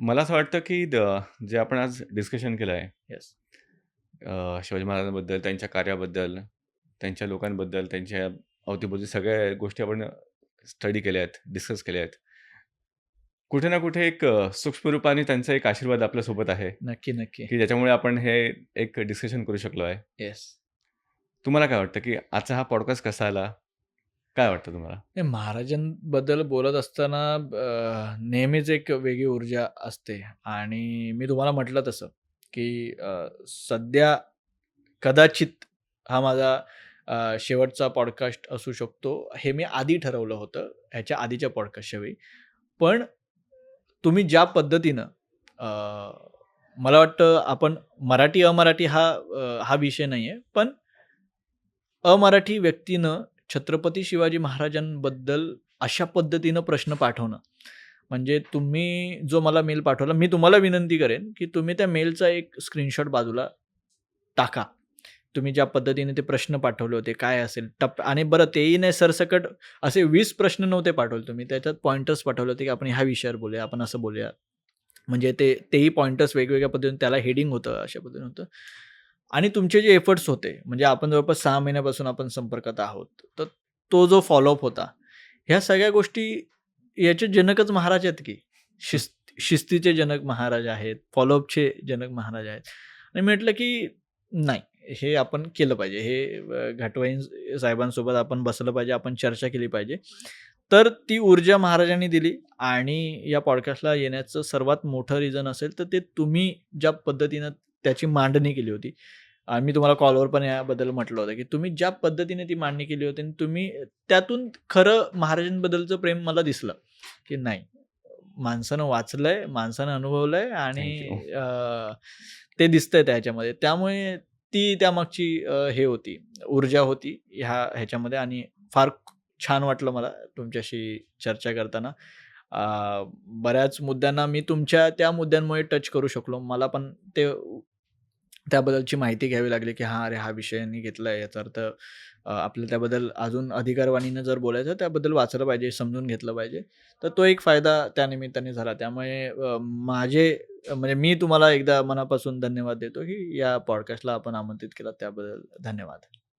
मला असं वाटतं, की जे आपण आज डिस्कशन केलं आहे, येस. शिवाजी महाराजांबद्दल, त्यांच्या कार्याबद्दल, त्यांच्या लोकांबद्दल, त्यांच्या अवतीभोवती सगळ्या गोष्टी आपण स्टडी केल्या आहेत, डिस्कस केल्या आहेत. कुठे ना कुठे एक सूक्ष्म रूपाने त्यांचा एक आशीर्वाद आपल्यासोबत आहे, नक्की, नक्की. की ज्याच्यामुळे आपण हे एक डिस्कशन करू शकलो आहे. येस. तुम्हाला काय वाटतं, की आजचा हा पॉडकास्ट कसा आला? काय वाटतं तुम्हाला? नाही, महाराजांबद्दल बोलत असताना नेहमीच एक वेगळी ऊर्जा असते आणि मी तुम्हाला म्हटलं तसं, की सध्या कदाचित हा माझा शेवटचा पॉडकास्ट असू शकतो. हे मी आधी ठरवलं होतं, ह्याच्या आधीच्या पॉडकास्टच्या वेळी. पण तुम्ही ज्या पद्धतीनं अ, मला वाटतं आपण मराठी-अमराठी हा विषय नाहीये. पण अमराठी व्यक्तीनं छत्रपती शिवाजी महाराजांबद्दल अशा पद्धतीनं प्रश्न पाठवणं, म्हणजे तुम्ही जो मला मेल पाठवला, मी तुम्हाला विनंती करेन, की तुम्ही त्या मेलचा एक स्क्रीनशॉट बाजूला टाका. तुम्ही ज्या पद्धतीने ते प्रश्न पाठवले होते, काय असेल आणि बरं तेही नाही सरसकट असे 20 प्रश्न नव्हते पाठवले तुम्ही. त्याच्यात पॉइंटर्स पाठवले होते, की आपण ह्या विषयावर बोलूया, आपण असं बोलूया. म्हणजे तेही पॉइंटर्स वेगवेगळ्या पद्धतीने त्याला हेडिंग होतं, अशा पद्धतीने होतं. आणि तुमचे जे एफर्ट्स होते, म्हणजे आपण जवळपास 6 महिन्यापासून आपण संपर्कात आहोत. तर तो जो फॉलोअप होता, ह्या सगळ्या गोष्टी याचे जनकच महाराज आहेत की. हं. शिस्तीचे जनक महाराज आहेत, फॉलोअपचे जनक महाराज आहेत. आणि म्हटलं की नाही, हे आपण केलं पाहिजे. हे घाटवाईन साहेबांसोबत आपण बसलं पाहिजे, आपण चर्चा केली पाहिजे. तर ती ऊर्जा महाराजांनी दिली आणि या पॉडकास्टला येण्याचं सर्वात मोठं रिझन असेल, तर ते तुम्ही ज्या पद्धतीनं त्याची मांडणी केली होती. आणि मी तुम्हाला कॉलवर पण याबद्दल म्हटलं होतं, की तुम्ही ज्या पद्धतीने ती मांडणी केली होती आणि तुम्ही त्यातून खरं महाराजांबद्दलचं प्रेम मला दिसलं, की नाही, माणसानं वाचलंय, माणसानं अनुभवलंय आणि थँक यू. ते दिसतंय त्याच्यामध्ये. त्यामुळे ती त्यामागची हे होती, ऊर्जा होती ह्याच्यामध्ये आणि फार छान वाटलं मला तुमच्याशी चर्चा करताना. बऱ्याच मुद्द्यांना मी तुमच्या त्या मुद्द्यांमुळे टच करू शकलो. मला पण त्याबद्दलची माहिती घ्यावी लागली, की हां, अरे हा विषय यांनी घेतलाय याचा अर्थ आपल्याला त्याबद्दल अजून अधिकारवाणीनं जर बोलायचं त्याबद्दल वाचलं पाहिजे, समजून घेतलं पाहिजे. तर तो एक फायदा त्या निमित्ताने झाला. त्यामुळे म्हणजे मी तुम्हाला एकदा मनापासून धन्यवाद देतो, की या पॉडकास्टला आपण आमंत्रित केलात त्याबद्दल धन्यवाद.